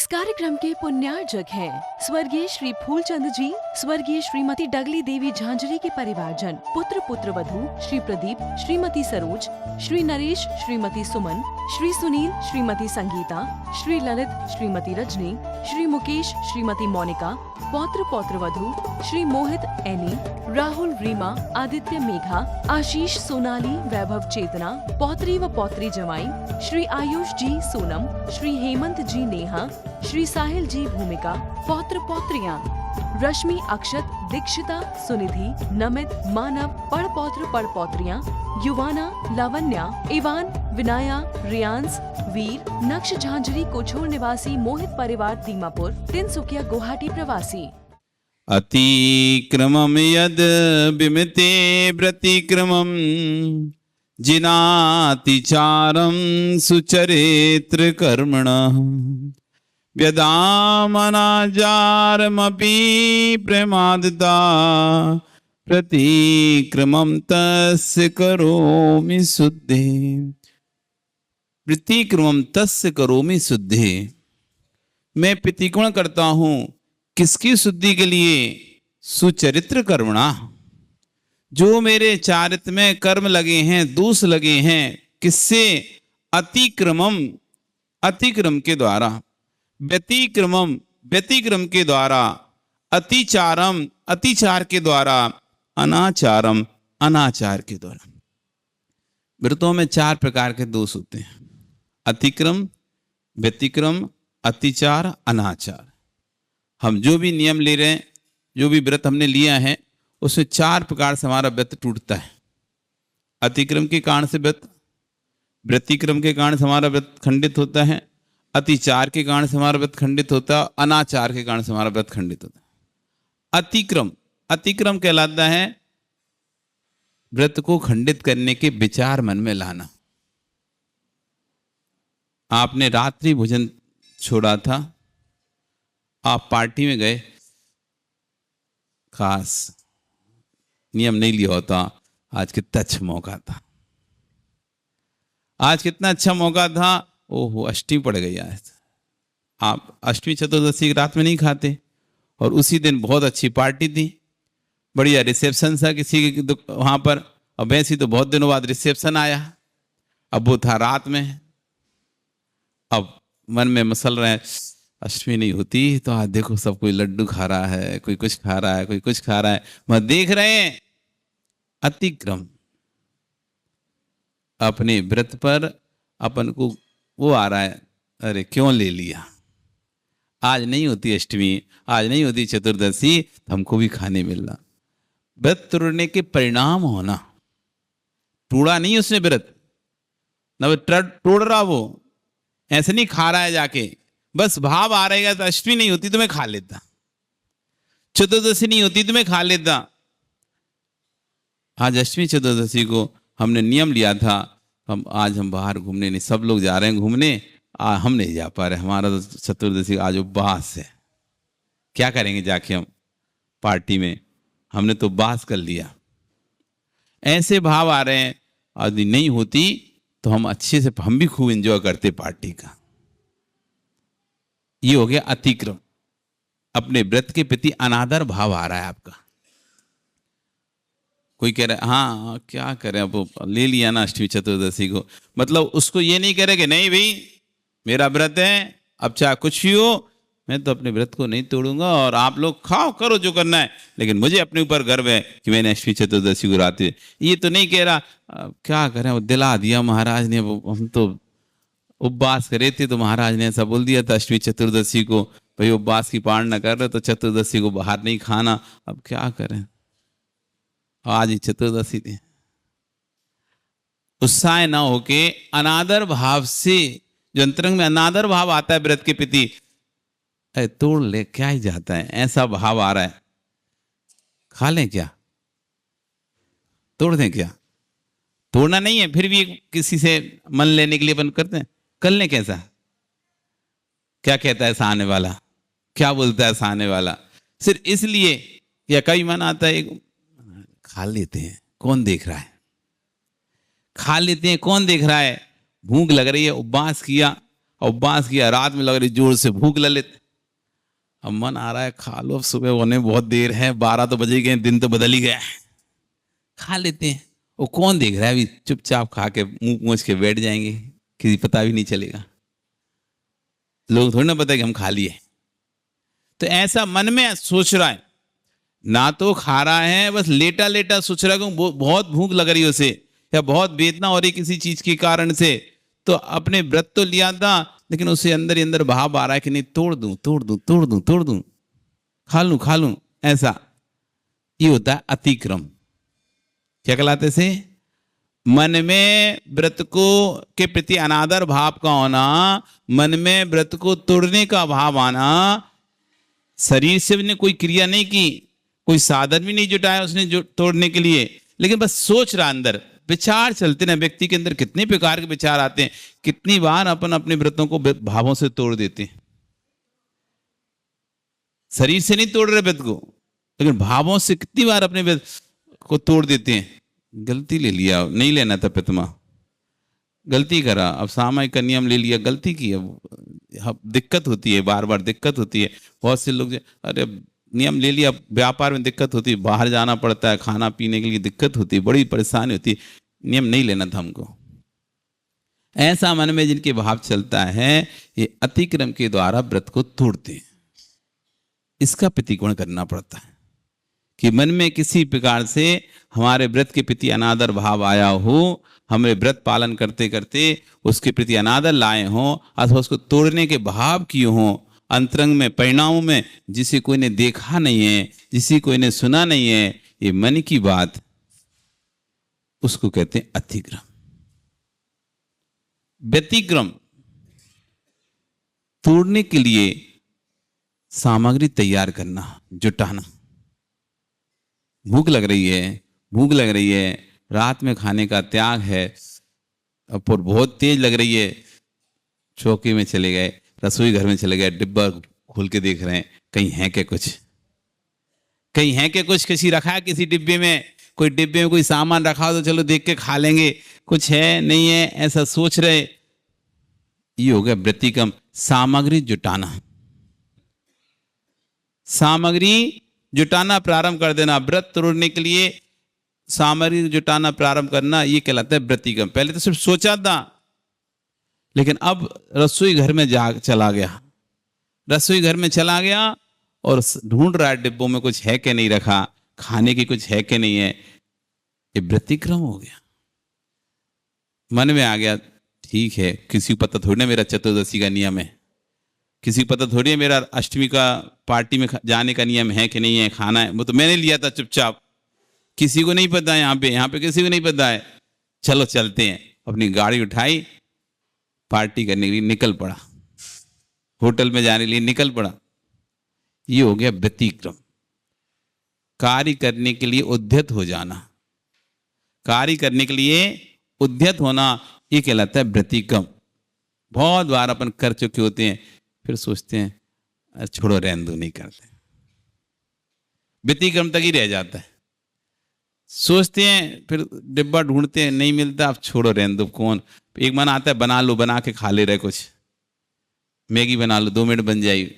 इस कार्यक्रम के पुण्यार्जक हैं स्वर्गीय श्री फूलचंद जी, स्वर्गीय श्रीमती डगली देवी झांझरी के परिवारजन, पुत्र पुत्र वधू श्री प्रदीप, श्रीमती सरोज, श्री नरेश, श्रीमती सुमन, श्री सुनील, श्रीमती संगीता, श्री ललित, श्रीमती रजनी, श्री मुकेश, श्रीमती मोनिका, पौत्र पौत्र वधू श्री मोहित, एनी, राहुल, रीमा, आदित्य, मेघा, आशीष, सोनाली, वैभव, चेतना, पौत्री व पौत्री जवाई श्री आयुष जी, सोनम, श्री हेमंत जी, नेहा, श्री साहिल जी, भूमिका, पौत्र पौत्रियां रश्मि, अक्षत, दीक्षिता, सुनिधि, नमित, मानव, पड़पौत्र पड़पौत्रियां युवाना, लावण्या, इवान, विनाया, रियांस, वीर, नक्श झांझरी, कोछोर निवासी, मोहित परिवार, दीमापुर, तिनसुकिया, गुवाहाटी प्रवासी। अतिक्रमं यद विमिते व्यतिक्रमं जिनातिचारं सुचरित्र कर्मणः व्यदामनाजारमपि प्रेमादता प्रतिक्रमं तस्य करोमि शुद्धे। प्रतिक्रमं तस्य करोमि शुद्धे। मैं प्रतिक्रमण करता हूँ किसकी शुद्धि के लिए? सुचरित्र कर्मणा, जो मेरे चारित्र में कर्म लगे हैं, दोष लगे हैं, किससे? अतिक्रमम, अतिक्रम के द्वारा, व्यतिक्रमम, व्यतिक्रम के द्वारा, अतिचारम, अतिचार के द्वारा, अनाचारम, अनाचार के द्वारा। व्रतों में 4 प्रकार के दोष होते हैं: अतिक्रम, व्यतिक्रम, अतिचार, अनाचार। हम जो भी नियम ले रहे हैं, जो भी व्रत हमने लिया है, उसमें 4 प्रकार से हमारा व्रत टूटता है। अतिक्रम के कारण से व्रत, व्यतिक्रम के कारण से हमारा व्रत खंडित होता है, अतिचार के कारण से हमारा व्रत खंडित होता है, अनाचार के कारण से हमारा व्रत खंडित होता है। अतिक्रम, अतिक्रम कहलाता है व्रत को खंडित करने के विचार मन में लाना। आपने रात्रि भोजन छोड़ा था, आप पार्टी में गए, खास नियम नहीं लिया होता, आज कितना अच्छा मौका था, आज कितना अच्छा मौका था, ओहो अष्टमी पड़ गई आज। आप अष्टमी चतुर्दशी की रात में नहीं खाते, और उसी दिन बहुत अच्छी पार्टी थी, बढ़िया रिसेप्शन था किसी के वहां पर, और वैसे तो बहुत दिनों बाद रिसेप्शन आया, अब वो था रात में। अब मन में मसल रहे हैं, अष्टमी नहीं होती तो आज देखो सब कोई लड्डू खा रहा है, कोई कुछ खा रहा है, कोई कुछ खा रहा है, वह देख रहे हैं। अतिक्रम, अपने व्रत पर अपन को वो आ रहा है, अरे क्यों ले लिया, आज नहीं होती अष्टमी, आज नहीं होती चतुर्दशी, तो हमको भी खाने मिल रहा। व्रत तोड़ने के परिणाम होना, टूड़ा नहीं उसने व्रत, न तोड़ रहा, वो ऐसे नहीं खा रहा है जाके, बस भाव आ रहेगा तो अष्टमी नहीं होती तो मैं खा लेता, चतुर्दशी नहीं होती तो मैं खा लेता। आज अष्टमी चतुर्दशी को हमने नियम लिया था, आज हम बाहर घूमने नहीं, सब लोग जा रहे हैं घूमने, हम नहीं जा पा रहे, हमारा तो चतुर्दशी आज उपवास है, क्या करेंगे जाके हम पार्टी में, हमने तो उपवास कर लिया। ऐसे भाव आ रहे हैं, यदि नहीं होती तो हम अच्छे से, हम भी खूब एंजॉय करते पार्टी का। ये हो गया अतिक्रम, अपने व्रत के प्रति अनादर भाव आ रहा है आपका। कोई कह रहा है हाँ क्या करें, अब ले लिया ना अष्टमी चतुर्दशी को, मतलब उसको ये नहीं कह रहे कि नहीं भाई मेरा व्रत है, अब चाहे कुछ भी हो मैं तो अपने व्रत को नहीं तोड़ूंगा, और आप लोग खाओ करो जो करना है, लेकिन मुझे अपने ऊपर गर्व है कि मैंने अष्टमी चतुर्दशी को रात, ये तो नहीं कह रहा। क्या करें, वो दिला दिया महाराज ने, हम तो उपवास करे थे तो महाराज ने ऐसा बोल दिया था अष्टमी चतुर्दशी को, भाई उपवास की पालना कर रहे तो चतुर्दशी को बाहर नहीं खाना, अब क्या करें, आज ही चतुर्दशी थी। उत्साह ना होके अनादर भाव से, जो अंतरंग में अनादर भाव आता है व्रत के प्रति, तोड़ ले क्या ही जाता है, ऐसा भाव आ रहा है, खा लें क्या, तोड़ दें क्या, तोड़ना नहीं है, फिर भी किसी से मन लेने के लिए अपन करते हैं, कर लें कैसा, क्या कहता है सामने वाला, क्या बोलता है सामने वाला, सिर्फ इसलिए, या कई मन आता है खा लेते हैं, कौन देख रहा है, खा लेते हैं, कौन देख रहा है, भूख लग रही है, उपवास किया उपवास किया, रात में लग रही जोर से भूख ललित, अब मन आ रहा है खा लो, अब सुबह होने बहुत देर है, 12 तो बजे गए, दिन तो बदल ही गया है, खा लेते हैं। वो कौन देख रहा है, अभी चुपचाप खा के मुंह पोंछ के बैठ जाएंगे, किसी पता भी नहीं चलेगा, लोग थोड़ी ना पता है कि हम खा लिए। तो ऐसा मन में सोच रहा है, ना तो खा रहा है, बस लेटा लेटा सोच रहा है कि बहुत भूख लग रही है उसे, या बहुत वेदना हो रही किसी चीज के कारण से, तो अपने व्रत तो लिया था, लेकिन उसे अंदर ही अंदर भाव आ रहा है कि नहीं तोड़ दूं तोड़ दूं तोड़ दूं तोड़ दूं, खा लूं। ऐसा ये होता है अतिक्रम। क्या कहलाते से? मन में व्रत को के प्रति अनादर भाव का होना, मन में व्रत को तोड़ने का भाव आना। शरीर से उसने कोई क्रिया नहीं की, कोई साधन भी नहीं जुटाया उसने जो तोड़ने के लिए, लेकिन बस सोच रहा, अंदर विचार चलते ना। व्यक्ति के अंदर कितने प्रकार के विचार आते हैं, कितनी बार अपन अपने व्रतों को भावों से तोड़ देते हैं। शरीर से नहीं तोड़ रहे व्रत को, लेकिन भावों से कितनी बार अपने व्रत को तोड़ देते हैं। गलती ले लिया, नहीं लेना था पितमा, गलती करा, अब सामायिक नियम ले लिया, गलती की, अब दिक्कत होती है, बार बार दिक्कत होती है। बहुत से लोग अरे नियम ले लिया, व्यापार में दिक्कत होती है, बाहर जाना पड़ता है, खाना पीने के लिए दिक्कत होती है, बड़ी परेशानी होती है, नियम नहीं लेना था हमको। ऐसा मन में जिनके भाव चलता है, ये अतिक्रम के द्वारा व्रत को तोड़ते हैं। इसका प्रतिकोण करना पड़ता है कि मन में किसी प्रकार से हमारे व्रत के प्रति अनादर भाव आया हो, हमें व्रत पालन करते करते उसके प्रति अनादर लाए हों, अथवा उसको तोड़ने के भाव किए हों अंतरंग में, परिणामों में, जिसे कोई ने देखा नहीं है, जिसे कोई ने सुना नहीं है, ये मन की बात, उसको कहते हैं अतिक्रम। व्यतिक्रम तोड़ने के लिए सामग्री तैयार करना, जुटाना। भूख लग रही है, रात में खाने का त्याग है, और बहुत तेज लग रही है, चौकी में चले गए, रसोई घर में चले गए, डिब्बा खोल के देख रहे हैं कहीं है क्या कुछ, कहीं है क्या कुछ, किसी रखा है किसी डिब्बे में, कोई डिब्बे में कोई सामान रखा हो तो चलो देख के खा लेंगे, कुछ है नहीं है, ऐसा सोच रहे। ये हो गया व्यतिक्रम। सामग्री जुटाना, सामग्री जुटाना प्रारंभ कर देना, व्रत तोड़ने के लिए सामग्री जुटाना प्रारंभ करना, ये कहलाता है व्यतिक्रम। पहले तो सिर्फ सोचा था, लेकिन अब रसोई घर में चला गया और ढूंढ रहा है डिब्बों में कुछ है कि नहीं रखा, खाने की कुछ है कि नहीं है, ये व्यतिक्रम हो गया। मन में आ गया, ठीक है, किसी को पता थोड़ी ना मेरा चतुर्दशी का नियम है, किसी को पता थोड़ी है मेरा अष्टमी का पार्टी में जाने का नियम है कि नहीं है, खाना है, वो तो मैंने लिया था चुपचाप, किसी को नहीं पता है, यहाँ पे किसी को नहीं पता है, चलो चलते हैं। अपनी गाड़ी उठाई, पार्टी करने के लिए निकल पड़ा, होटल में जाने के लिए निकल पड़ा। ये हो गया व्यतिक्रम। कार्य करने के लिए उद्यत हो जाना, कार्य करने के लिए उद्यत होना, ये कहलाता है व्यतिक्रम। बहुत बार अपन कर चुके होते हैं, फिर सोचते हैं छोड़ो रहने दो, नहीं करते, व्यतिक्रम तक ही रह जाता है। सोचते हैं, फिर डिब्बा ढूंढते हैं, नहीं मिलता, अब छोड़ो रहने दो, कौन, एक मन आता है बना लो, बना के खा ले रहे, कुछ मैगी बना लो, 2 मिनट बन जाएगी,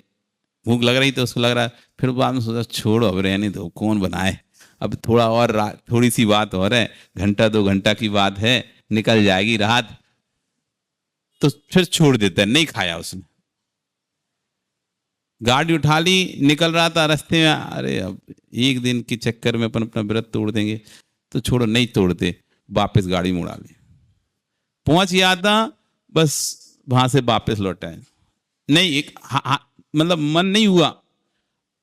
भूख लग रही तो उसको लग रहा, फिर बाद में सोचा छोड़ो अब रहने दो, कौन बनाए, अब थोड़ा और थोड़ी सी बात और है, घंटा 2 घंटा की बात है, निकल जाएगी रात, तो फिर छोड़ देता है, नहीं खाया उसने। गाड़ी उठा ली, निकल रहा था, रास्ते में अरे अब एक दिन के चक्कर में अपन अपना व्रत तोड़ देंगे, तो छोड़ो, नहीं तोड़ते, वापस गाड़ी मुड़ा ली, पहुंच गया था, बस वहां से वापस लौटा है, नहीं एक मतलब मन नहीं हुआ,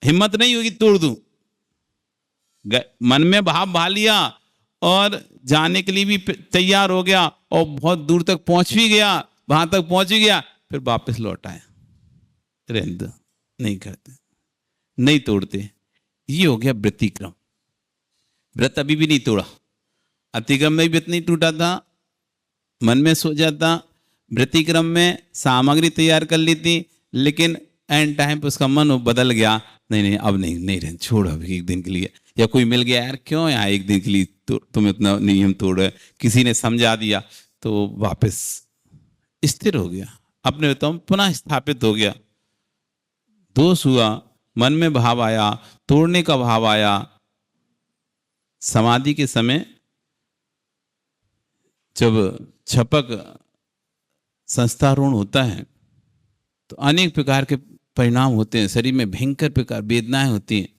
हिम्मत नहीं हुई कि तोड़ दूं, मन में भाव भा लिया और जाने के लिए भी तैयार हो गया, और बहुत दूर तक पहुंच भी गया, वहां तक पहुंच भी गया, फिर वापस लौट आया, रहने दो, नहीं करते, नहीं तोड़ते। ये हो गया व्यतिक्रम। व्रत अभी भी नहीं तोड़ा, अतिक्रम में भी व्रत नहीं टूटा था, मन में सो जाता, व्यतिक्रम में सामग्री तैयार कर ली थी, लेकिन एंड टाइम पे उसका मन बदल गया, नहीं अब नहीं रहने, छोड़ अभी एक दिन के लिए, या कोई मिल गया, यार क्यों यहाँ एक दिन के लिए तुम इतना नियम तोड़ रहे, किसी ने समझा दिया, तो वापस स्थिर हो गया, अपने उत्तम पुनः स्थापित हो गया। दोष हुआ, मन में भाव आया, तोड़ने का भाव आया। समाधि के समय जब छपक संस्थारूढ़ होता है तो अनेक प्रकार के परिणाम होते हैं। शरीर में भयंकर प्रकार वेदनाएं होती हैं,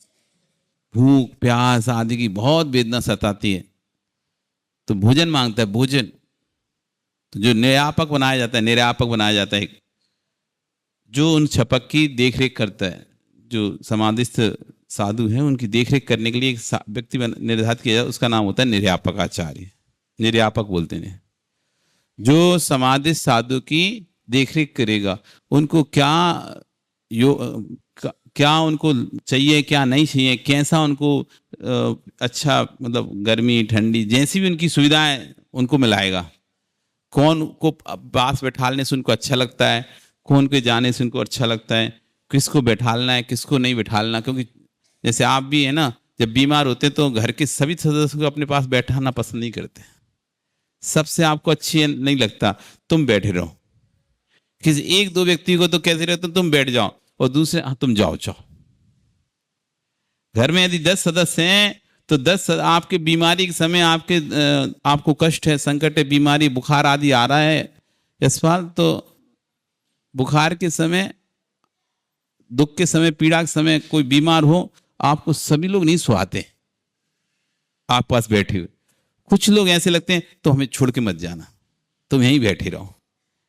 भूख प्यास आदि की बहुत वेदना सताती है। तो भोजन मांगता है, भोजन। तो जो निर्यापक बनाया जाता है जो उन छपक की देखरेख करता है, जो समाधिस्थ साधु हैं उनकी देखरेख करने के लिए एक व्यक्ति निर्धारित किया जाए, उसका नाम होता है निर्यापक आचार्य। निर्यापक बोलते हैं जो समाधिस्थ साधु की देखरेख करेगा। उनको क्या उनको चाहिए, क्या नहीं चाहिए, कैसा उनको अच्छा मतलब गर्मी ठंडी जैसी भी उनकी सुविधाएं उनको मिलाएगा। कौन को पास बैठालने से उनको अच्छा लगता है, कौन के जाने से उनको अच्छा लगता है, किसको बैठालना है किसको नहीं बैठालना। क्योंकि जैसे आप भी है ना, जब बीमार होते तो घर के सभी सदस्यों को अपने पास बैठाना पसंद नहीं करते। सबसे आपको अच्छी नहीं लगता, तुम बैठे रहो। किसी एक दो व्यक्ति को तो कैसे रहते तुम बैठ जाओ, और दूसरे तुम जाओ। घर में यदि 10 सदस्य हैं तो 10 आपके बीमारी के समय आपको कष्ट है, संकट है, बीमारी बुखार आदि आ रहा है यशपाल, तो बुखार के समय, दुख के समय, पीड़ा के समय कोई बीमार हो, आपको सभी लोग नहीं सुहाते आप पास बैठे हुए। कुछ लोग ऐसे लगते हैं तो हमें छोड़ के मत जाना, तुम यहीं बैठे रहो।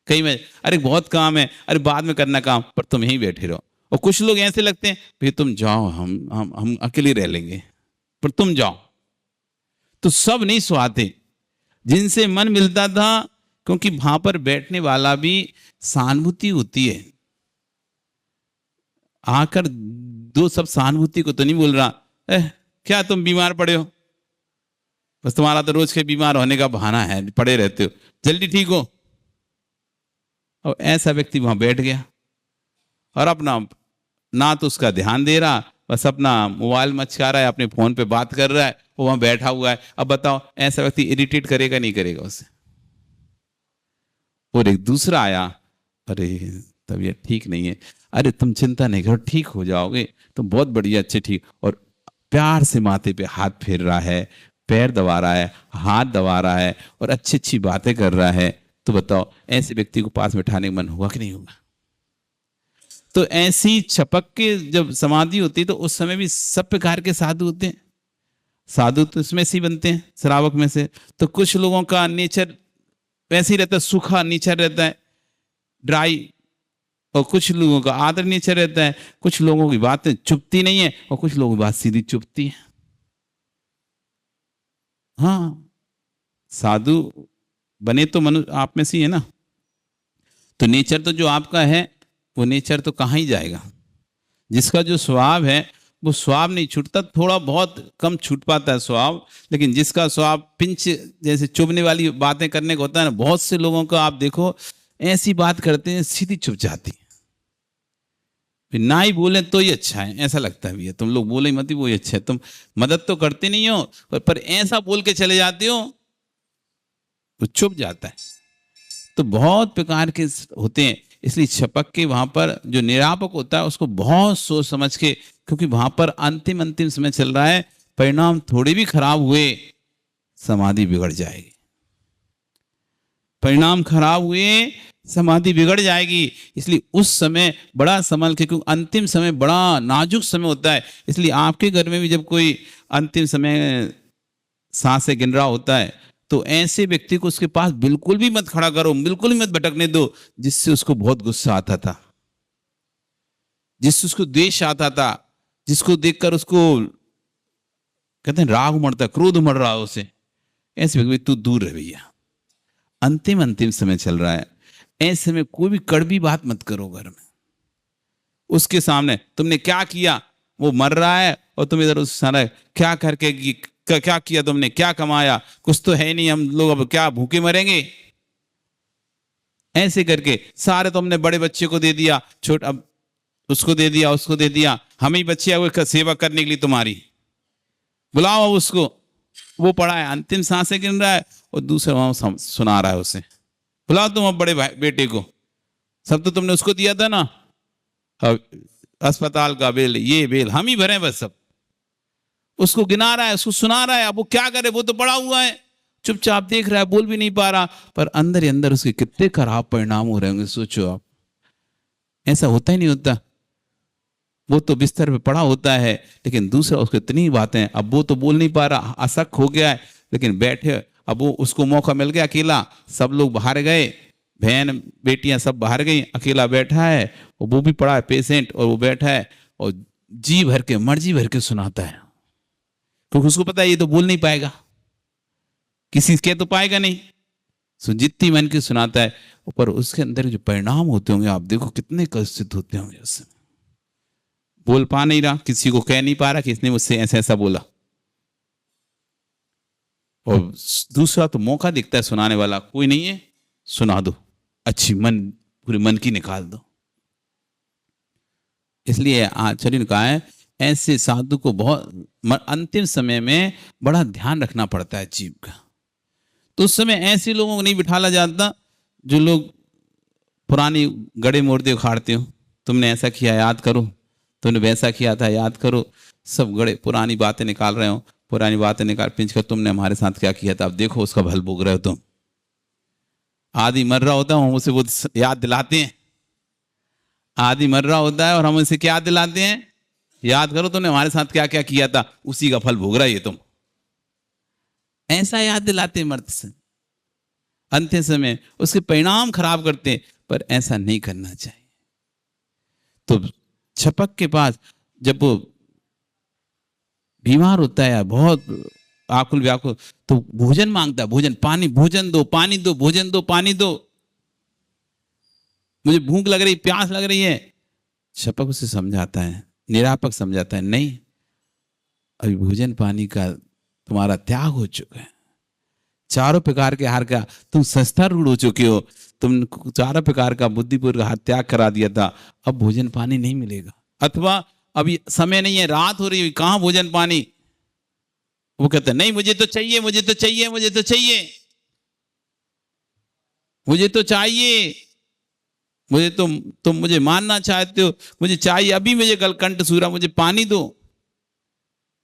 कहीं में अरे बहुत काम है, अरे बाद में करना काम, पर तुम यहीं बैठे रहो। और कुछ लोग ऐसे लगते हैं भाई तुम जाओ, हम अकेले रह लेंगे, पर तुम जाओ। तो सब नहीं सुहाते। जिनसे मन मिलता था, क्योंकि वहां पर बैठने वाला भी सहानुभूति होती है। आकर दो सब सहानुभूति को तो नहीं बोल रहा, क्या तुम बीमार पड़े हो, बस तुम्हारा तो रोज के बीमार होने का बहाना है, पड़े रहते हो, जल्दी ठीक हो। और ऐसा व्यक्ति वहां बैठ गया और अपना ना तो उसका ध्यान दे रहा, बस अपना मोबाइल मचका रहा है, अपने फोन पे बात कर रहा है, वो वहां बैठा हुआ है। अब बताओ ऐसा व्यक्ति इरिटेट करेगा नहीं करेगा उसे। और एक दूसरा आया, अरे तबीयत ठीक नहीं है, अरे तुम चिंता नहीं करो, ठीक हो जाओगे, तुम बहुत बढ़िया, अच्छे ठीक। और प्यार से माथे पे हाथ फेर रहा है, पैर दबा रहा है, हाथ दबा रहा है और अच्छी अच्छी बातें कर रहा है। तो बताओ ऐसे व्यक्ति को पास बैठाने का मन होगा कि नहीं होगा? तो ऐसी छपक के जब समाधि होती है तो उस समय भी सब प्रकार के साधु होते हैं। साधु तो इसमें से ही बनते हैं, श्रावक में से। तो कुछ लोगों का नेचर वैसे ही रहता है, सूखा नेचर रहता है, ड्राई। और कुछ लोगों का आदर नेचर रहता है। कुछ लोगों की बातें चुपती नहीं है और कुछ लोगों की बात सीधी चुपती है। हाँ, साधु बने तो मनुष्य आप में से ही है ना। तो नेचर तो जो आपका है वो नेचर तो कहाँ ही जाएगा। जिसका जो स्वभाव है वो स्वभाव नहीं छूटता, थोड़ा बहुत कम छूट पाता है स्वभाव। लेकिन जिसका स्वभाव पिंच जैसे चुभने वाली बातें करने का होता है ना, बहुत से लोगों का आप देखो ऐसी बात करते हैं सीधी चुप जाती है। ना ही बोले तो ही अच्छा है, ऐसा लगता है भैया तुम लोग बोले मत ही वो ही अच्छा है। तुम मदद तो करते नहीं हो पर ऐसा बोल के चले जाते हो वो चुप जाता है। तो बहुत प्रकार के होते हैं। इसलिए छपक के वहां पर जो निरापक होता है उसको बहुत सोच समझ के, क्योंकि वहां पर अंतिम समय चल रहा है, परिणाम थोड़े भी खराब हुए समाधि बिगड़ जाएगी। परिणाम खराब हुए समाधि बिगड़ जाएगी। इसलिए उस समय बड़ा संभल के, क्योंकि अंतिम समय बड़ा नाजुक समय होता है। इसलिए आपके घर में भी जब कोई अंतिम समय सांसें गिन रहा होता है तो ऐसे व्यक्ति को उसके पास बिल्कुल भी मत खड़ा करो, बिल्कुल भी मत भटकने दो, जिससे उसको बहुत गुस्सा आता था, जिससे उसको द्वेष आता था, जिसको देखकर उसको कहते हैं राग उमड़ता, क्रोध उमड़ रहा उसे। ऐसे व्यक्ति तू दूर रह भैया, अंतिम समय चल रहा है। ऐसे में कोई भी कड़वी बात मत करो घर में। उसके सामने तुमने क्या किया, वो मर रहा है और तुम इधर उस सारा क्या करके क्या किया तुमने, क्या कमाया, कुछ तो है नहीं, हम लोग अब क्या भूखे मरेंगे। ऐसे करके सारे तुमने बड़े बच्चे को दे दिया, छोटा अब उसको दे दिया, उसको दे दिया, हम ही बच्चे हैं सेवा करने के लिए तुम्हारी, बुलाओ उसको। वो पड़ा है, अंतिम सांसें गिन रहा है और दूसरा वहां सुना रहा है उसे, बुलाओ तुम अब बड़े बेटे को। सब तो तुमने उसको दिया था ना, अब अस्पताल का बिल, ये बिल हम ही भरे बस सब। उसको गिना रहा है, उसको सुना रहा है, अब वो क्या करे, वो तो पड़ा हुआ है, चुपचाप देख रहा है, बोल भी नहीं पा रहा, पर अंदर ही अंदर उसके कितने खराब परिणाम हो रहे होंगे, सोचो आप। ऐसा होता ही नहीं होता। वो तो बिस्तर पे पड़ा होता है, लेकिन दूसरा उसको इतनी बातें, अब वो तो बोल नहीं पा रहा, असक हो गया है, लेकिन बैठे, अब वो उसको मौका मिल गया अकेला, सब लोग बाहर गए, बहन बेटियां सब बाहर गई, अकेला बैठा है, और वो भी पड़ा है पेशेंट, और वो बैठा है और जी भर के, मर्जी भर के सुनाता है, क्योंकि उसको पता है ये तो बोल नहीं पाएगा, किसी कह तो पाएगा नहीं, सो जितनी मन की सुनाता है, पर उसके अंदर जो परिणाम होते होंगे आप देखो कितने कष्टित होते होंगे उससे। बोल पा नहीं रहा, किसी को कह नहीं पा रहा कि इसने मुझसे ऐसा ऐसा बोला, और दूसरा तो मौका दिखता है सुनाने वाला, कोई नहीं है, सुना दो, अच्छी मन, पूरे मन की निकाल दो। इसलिए आचार्य ने कहा है ऐसे साधु को बहुत अंतिम समय में बड़ा ध्यान रखना पड़ता है जीव का। तो उस समय ऐसे लोगों को नहीं बिठाला जाता जो लोग पुरानी गड़े मुर्दे उखाड़ते हो, तुमने ऐसा किया याद करो, तुमने वैसा किया था याद करो, सब गड़े पुरानी बातें निकाल रहे हो, पुरानी बातें निकाल पिंच कर तुमने हमारे साथ क्या किया था, अब देखो उसका भल भोग रहे हो तुम। आदि मर रहा होता है, हम उसे वो याद दिलाते हैं, आदि मर रहा होता है और हम उसे क्या दिलाते हैं, याद करो तुमने हमारे साथ क्या क्या किया था, उसी का फल भोग रहा है ये तुम, ऐसा याद दिलाते हैं मर्द से। अंतिम समय उसके परिणाम खराब करते, पर ऐसा नहीं करना चाहिए। तो छपक के पास जब वो बीमार होता है, बहुत आकुल व्याकुल, तो भोजन मांगता है, भोजन, पानी, भोजन दो, पानी दो, भोजन दो, पानी दो, मुझे भूख लग रही, प्यास लग रही है। छपक उसे समझाता है, निरापक समझाता है, नहीं अभी भोजन पानी का तुम्हारा त्याग हो चुका है, चारों प्रकार के आहार का तुम सस्ता रूढ़ हो चुके हो, तुम चारों प्रकार का बुद्धिपूर्वक आहार त्याग करा दिया था, अब भोजन पानी नहीं मिलेगा, अथवा अभी समय नहीं है, रात हो रही है, कहां भोजन पानी। वो कहता है नहीं मुझे तो चाहिए, मुझे तो चाहिए, मुझे तो चाहिए, मुझे तो चाहिए, मुझे तुम मुझे मानना चाहते हो, मुझे चाहिए अभी, मुझे कल कंठ सूरा, मुझे पानी दो।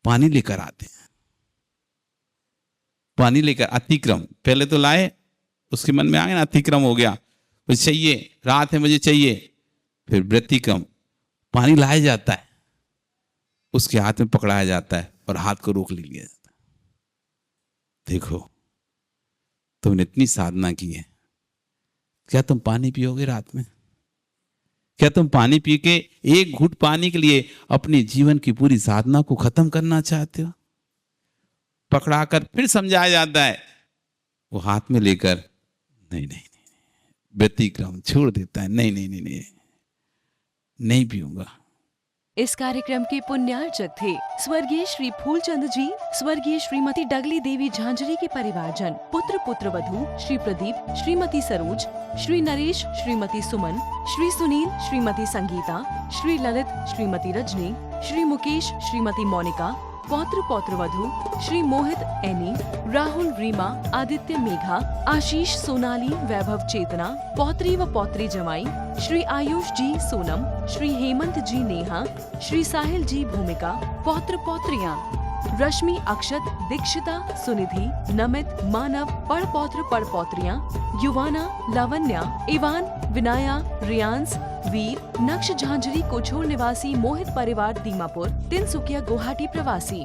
पानी लेकर आते हैं, पानी लेकर, अतिक्रम, पहले तो लाए, उसके मन में आ गया ना, अतिक्रम हो गया, मुझे चाहिए, रात है मुझे चाहिए, फिर व्यतिक्रम, पानी लाया जाता है, उसके हाथ में पकड़ाया जाता है और हाथ को रोक लिया जाता है। देखो तुमने इतनी साधना की है, क्या तुम पानी पियोगे रात में? क्या तुम पानी पी के, एक घूंट पानी के लिए अपने जीवन की पूरी साधना को खत्म करना चाहते हो? पकड़ाकर फिर समझाया जाता है, वो हाथ में लेकर नहीं नहीं नहीं, व्यतिक्रम छोड़ देता है, नहीं नहीं नहीं नहीं, नहीं पीऊंगा। इस कार्यक्रम के पुण्यार्चक थे स्वर्गीय श्री फूलचंद जी, स्वर्गीय श्रीमती डगली देवी झांझरी के परिवारजन, पुत्र पुत्रवधू श्री प्रदीप, श्रीमती सरोज, श्री नरेश, श्रीमती सुमन, श्री सुनील, श्रीमती संगीता, श्री ललित, श्रीमती रजनी, श्री मुकेश, श्रीमती मोनिका, पौत्र पौत्रवधू श्री मोहित एनी, राहुल रीमा, आदित्य मेघा, आशीष सोनाली, वैभव चेतना, पौत्री व पौत्री जमाई, श्री आयुष जी सोनम, श्री हेमंत जी नेहा, श्री साहिल जी भूमिका, पौत्र पौत्रियां रश्मि, अक्षत, दीक्षिता, सुनिधि, नमित, मानव, पड़पौत्र पड़पौत्रियां, युवाना, लावण्या, इवान, विनाया, रियांस, वीर, नक्श झांझरी कोछोर निवासी, मोहित परिवार दीमापुर, तिनसुकिया गुवाहाटी प्रवासी।